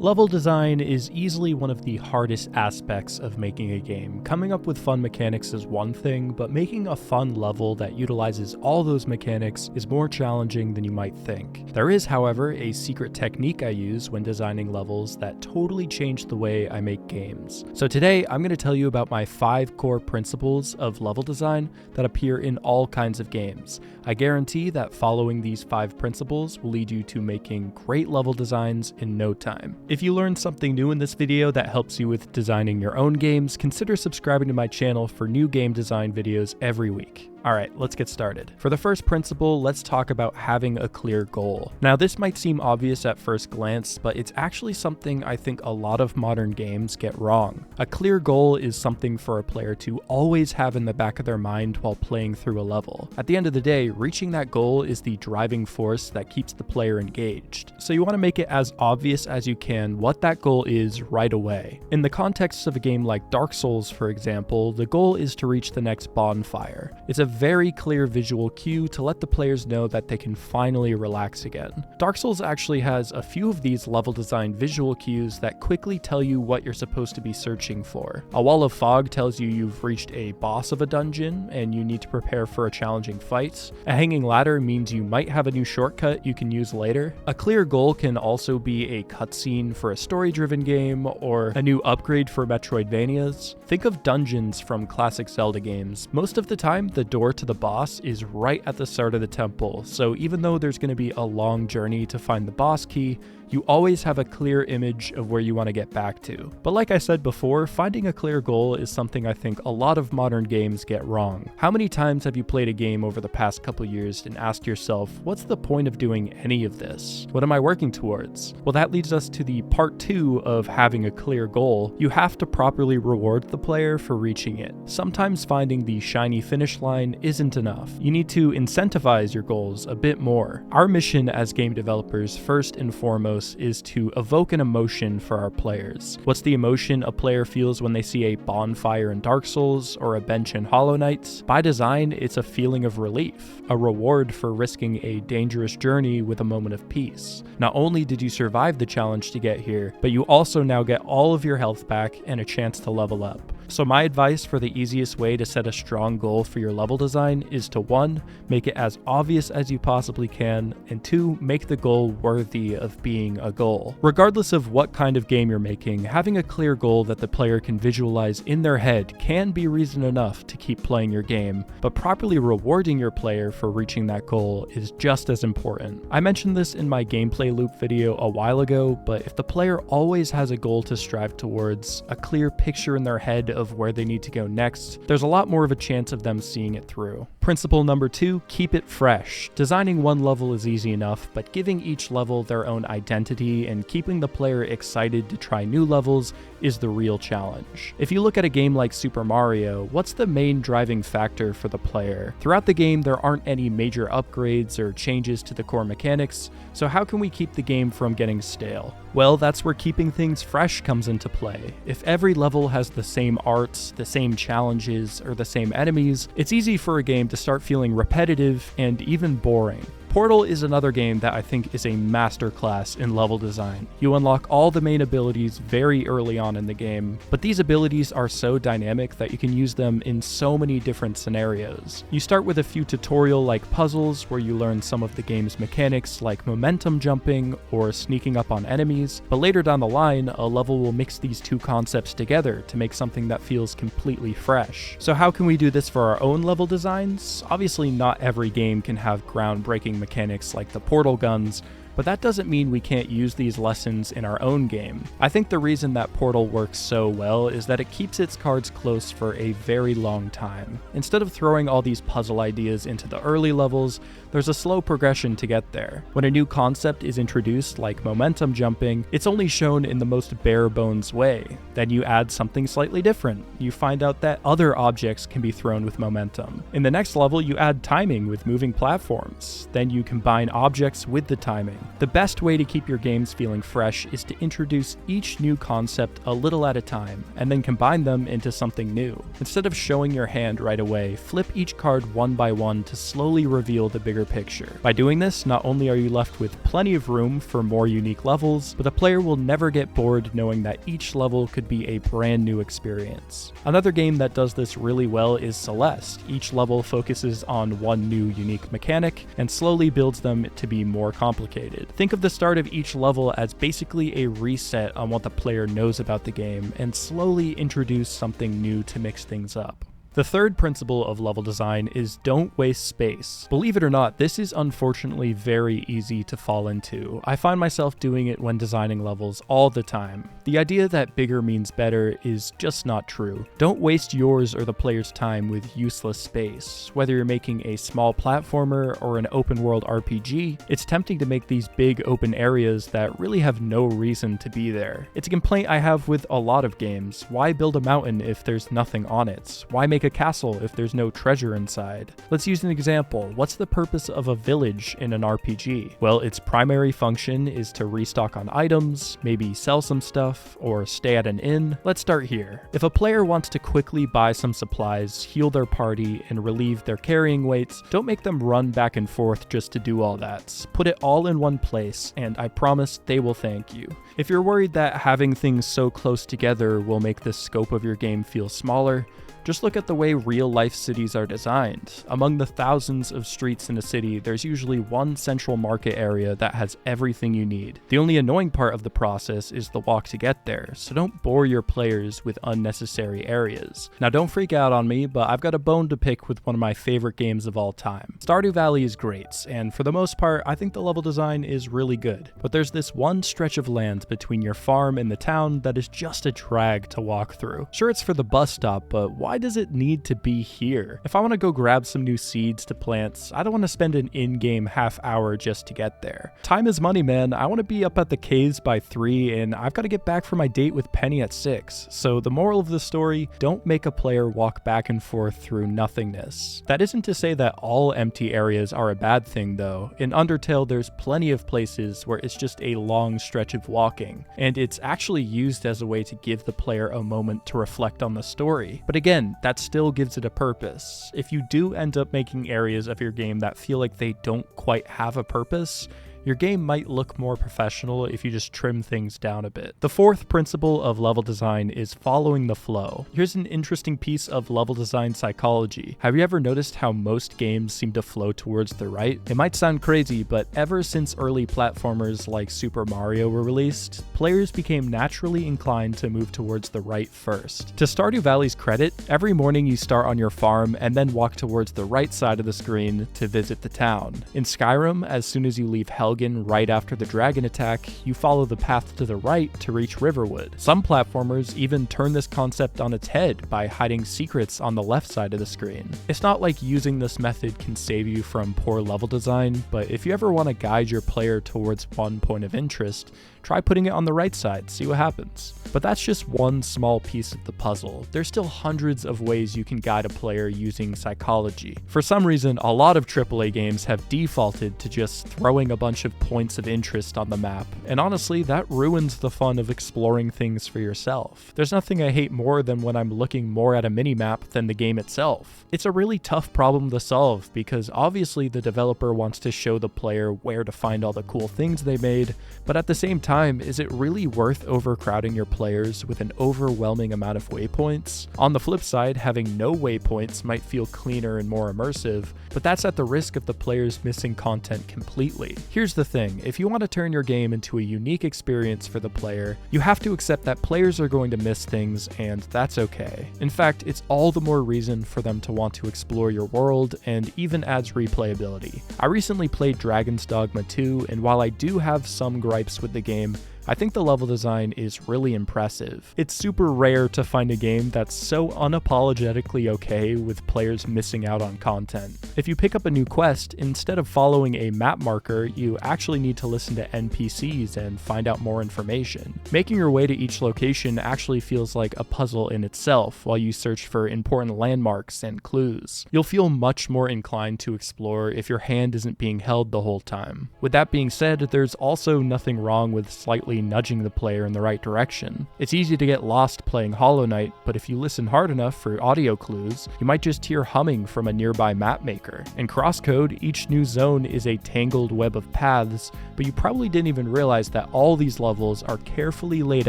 Level design is easily one of the hardest aspects of making a game. Coming up with fun mechanics is one thing, but making a fun level that utilizes all those mechanics is more challenging than you might think. There is, however, a secret technique I use when designing levels that totally changed the way I make games. So today, I'm going to tell you about my 5 core principles of level design that appear in all kinds of games. I guarantee that following these 5 principles will lead you to making great level designs in no time. If you learned something new in this video that helps you with designing your own games, consider subscribing to my channel for new game design videos every week. Alright, let's get started. For the first principle, let's talk about having a clear goal. Now, this might seem obvious at first glance, but it's actually something I think a lot of modern games get wrong. A clear goal is something for a player to always have in the back of their mind while playing through a level. At the end of the day, reaching that goal is the driving force that keeps the player engaged. So you want to make it as obvious as you can what that goal is right away. In the context of a game like Dark Souls, for example, the goal is to reach the next bonfire. It's a very clear visual cue to let the players know that they can finally relax again. Dark Souls actually has a few of these level design visual cues that quickly tell you what you're supposed to be searching for. A wall of fog tells you you've reached a boss of a dungeon and you need to prepare for a challenging fight. A hanging ladder means you might have a new shortcut you can use later. A clear goal can also be a cutscene for a story-driven game or a new upgrade for Metroidvanias. Think of dungeons from classic Zelda games. Most of the time, the door to the boss is right at the start of the temple, so even though there's going to be a long journey to find the boss key, you always have a clear image of where you want to get back to. But like I said before, finding a clear goal is something I think a lot of modern games get wrong. How many times have you played a game over the past couple years and asked yourself, what's the point of doing any of this? What am I working towards? Well, that leads us to the part 2 of having a clear goal. You have to properly reward the player for reaching it. Sometimes finding the shiny finish line isn't enough. You need to incentivize your goals a bit more. Our mission as game developers, first and foremost, is to evoke an emotion for our players. What's the emotion a player feels when they see a bonfire in Dark Souls or a bench in Hollow Knight? By design, it's a feeling of relief, a reward for risking a dangerous journey with a moment of peace. Not only did you survive the challenge to get here, but you also now get all of your health back and a chance to level up. So my advice for the easiest way to set a strong goal for your level design is to 1, make it as obvious as you possibly can, and 2, make the goal worthy of being a goal. Regardless of what kind of game you're making, having a clear goal that the player can visualize in their head can be reason enough to keep playing your game, but properly rewarding your player for reaching that goal is just as important. I mentioned this in my gameplay loop video a while ago, but if the player always has a goal to strive towards, a clear picture in their head of where they need to go next, there's a lot more of a chance of them seeing it through. Principle number 2, keep it fresh. Designing one level is easy enough, but giving each level their own identity and keeping the player excited to try new levels is the real challenge. If you look at a game like Super Mario, what's the main driving factor for the player? Throughout the game, there aren't any major upgrades or changes to the core mechanics, so how can we keep the game from getting stale? Well, that's where keeping things fresh comes into play. If every level has the same art, the same challenges, or the same enemies, it's easy for a game to start feeling repetitive and even boring. Portal is another game that I think is a masterclass in level design. You unlock all the main abilities very early on in the game, but these abilities are so dynamic that you can use them in so many different scenarios. You start with a few tutorial-like puzzles where you learn some of the game's mechanics like momentum jumping or sneaking up on enemies, but later down the line, a level will mix these two concepts together to make something that feels completely fresh. So how can we do this for our own level designs? Obviously, not every game can have groundbreaking mechanics like the portal guns, but that doesn't mean we can't use these lessons in our own game. I think the reason that Portal works so well is that it keeps its cards close for a very long time. Instead of throwing all these puzzle ideas into the early levels, there's a slow progression to get there. When a new concept is introduced, like momentum jumping, it's only shown in the most bare bones way. Then you add something slightly different. You find out that other objects can be thrown with momentum. In the next level, you add timing with moving platforms. Then you combine objects with the timing. The best way to keep your games feeling fresh is to introduce each new concept a little at a time, and then combine them into something new. Instead of showing your hand right away, flip each card one by one to slowly reveal the bigger bigger picture. By doing this, not only are you left with plenty of room for more unique levels, but the player will never get bored knowing that each level could be a brand new experience. Another game that does this really well is Celeste. Each level focuses on one new unique mechanic and slowly builds them to be more complicated. Think of the start of each level as basically a reset on what the player knows about the game and slowly introduce something new to mix things up. The third principle of level design is don't waste space. Believe it or not, this is unfortunately very easy to fall into. I find myself doing it when designing levels all the time. The idea that bigger means better is just not true. Don't waste yours or the player's time with useless space. Whether you're making a small platformer or an open world RPG, it's tempting to make these big open areas that really have no reason to be there. It's a complaint I have with a lot of games. Why build a mountain if there's nothing on it? Why make a castle if there's no treasure inside? Let's use an example. What's the purpose of a village in an RPG? Well, its primary function is to restock on items, maybe sell some stuff, or stay at an inn. Let's start here. If a player wants to quickly buy some supplies, heal their party, and relieve their carrying weights, don't make them run back and forth just to do all that. Put it all in one place, and I promise they will thank you. If you're worried that having things so close together will make the scope of your game feel smaller, just look at the way real-life cities are designed. Among the thousands of streets in a city, there's usually one central market area that has everything you need. The only annoying part of the process is the walk to get there, so don't bore your players with unnecessary areas. Now don't freak out on me, but I've got a bone to pick with one of my favorite games of all time. Stardew Valley is great, and for the most part, I think the level design is really good. But there's this one stretch of land between your farm and the town that is just a drag to walk through. Sure, it's for the bus stop, but why does it need to be here? If I want to go grab some new seeds to plant, I don't want to spend an in-game half hour just to get there. Time is money, man. I want to be up at the caves by 3, and I've got to get back for my date with Penny at 6. So the moral of the story, don't make a player walk back and forth through nothingness. That isn't to say that all empty areas are a bad thing though. In Undertale, there's plenty of places where it's just a long stretch of walking, and it's actually used as a way to give the player a moment to reflect on the story. But again, that still gives it a purpose. If you do end up making areas of your game that feel like they don't quite have a purpose, your game might look more professional if you just trim things down a bit. The fourth principle of level design is following the flow. Here's an interesting piece of level design psychology. Have you ever noticed how most games seem to flow towards the right? It might sound crazy, but ever since early platformers like Super Mario were released, players became naturally inclined to move towards the right first. To Stardew Valley's credit, every morning you start on your farm and then walk towards the right side of the screen to visit the town. In Skyrim, as soon as you leave Helgen right after the dragon attack, you follow the path to the right to reach Riverwood. Some platformers even turn this concept on its head by hiding secrets on the left side of the screen. It's not like using this method can save you from poor level design, but if you ever want to guide your player towards one point of interest, try putting it on the right side, see what happens. But that's just one small piece of the puzzle. There's still hundreds of ways you can guide a player using psychology. For some reason, a lot of AAA games have defaulted to just throwing a bunch of points of interest on the map, and honestly, that ruins the fun of exploring things for yourself. There's nothing I hate more than when I'm looking more at a minimap than the game itself. It's a really tough problem to solve because obviously the developer wants to show the player where to find all the cool things they made, but at the same time, is it really worth overcrowding your players with an overwhelming amount of waypoints? On the flip side, having no waypoints might feel cleaner and more immersive, but that's at the risk of the players missing content completely. Here's the thing, if you want to turn your game into a unique experience for the player, you have to accept that players are going to miss things, and that's okay. In fact, it's all the more reason for them to want to explore your world, and even adds replayability. I recently played Dragon's Dogma 2, and while I do have some gripes with the game, I think the level design is really impressive. It's super rare to find a game that's so unapologetically okay with players missing out on content. If you pick up a new quest, instead of following a map marker, you actually need to listen to NPCs and find out more information. Making your way to each location actually feels like a puzzle in itself while you search for important landmarks and clues. You'll feel much more inclined to explore if your hand isn't being held the whole time. With that being said, there's also nothing wrong with slightly constantly nudging the player in the right direction. It's easy to get lost playing Hollow Knight, but if you listen hard enough for audio clues, you might just hear humming from a nearby map maker. In Crosscode, each new zone is a tangled web of paths, but you probably didn't even realize that all these levels are carefully laid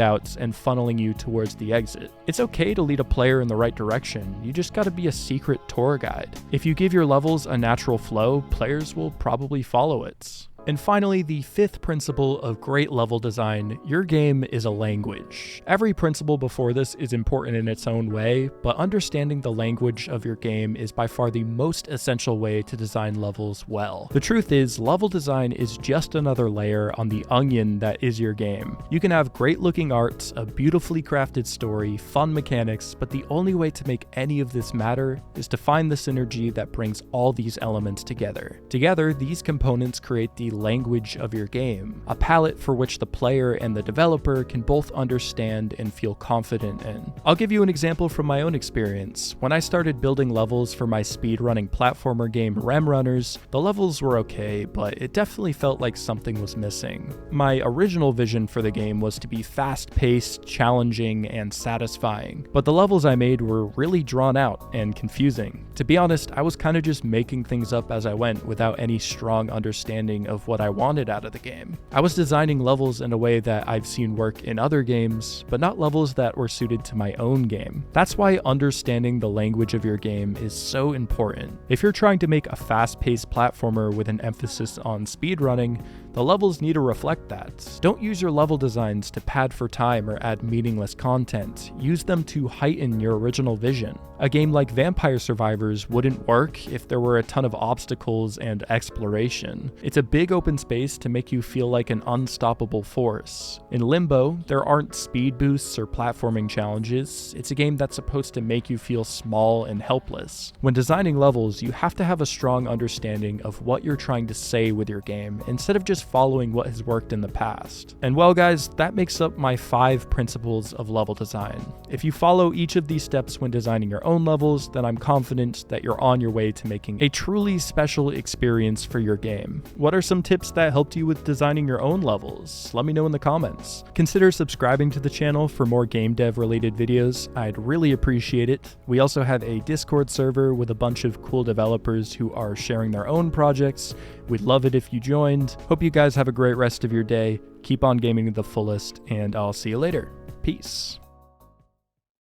out and funneling you towards the exit. It's okay to lead a player in the right direction, you just gotta be a secret tour guide. If you give your levels a natural flow, players will probably follow it. And finally, the fifth principle of great level design: your game is a language. Every principle before this is important in its own way, but understanding the language of your game is by far the most essential way to design levels well. The truth is, level design is just another layer on the onion that is your game. You can have great looking art, a beautifully crafted story, fun mechanics, but the only way to make any of this matter is to find the synergy that brings all these elements together. Together, these components create the language of your game, a palette for which the player and the developer can both understand and feel confident in. I'll give you an example from my own experience. When I started building levels for my speedrunning platformer game Rem Runners, the levels were okay, but it definitely felt like something was missing. My original vision for the game was to be fast-paced, challenging, and satisfying, but the levels I made were really drawn out and confusing. To be honest, I was kind of just making things up as I went without any strong understanding of what I wanted out of the game. I was designing levels in a way that I've seen work in other games, but not levels that were suited to my own game. That's why understanding the language of your game is so important. If you're trying to make a fast-paced platformer with an emphasis on speedrunning, the levels need to reflect that. Don't use your level designs to pad for time or add meaningless content. Use them to heighten your original vision. A game like Vampire Survivors wouldn't work if there were a ton of obstacles and exploration. It's a big open space to make you feel like an unstoppable force. In Limbo, there aren't speed boosts or platforming challenges. It's a game that's supposed to make you feel small and helpless. When designing levels, you have to have a strong understanding of what you're trying to say with your game, instead of just following what has worked in the past. And well guys, that makes up my 5 principles of level design. If you follow each of these steps when designing your own levels, then I'm confident that you're on your way to making a truly special experience for your game. What are some tips that helped you with designing your own levels? Let me know in the comments. Consider subscribing to the channel for more game dev related videos. I'd really appreciate it. We also have a Discord server with a bunch of cool developers who are sharing their own projects. We'd love it if you joined. Hope you guys have a great rest of your day. Keep on gaming to the fullest, and I'll see you later. Peace.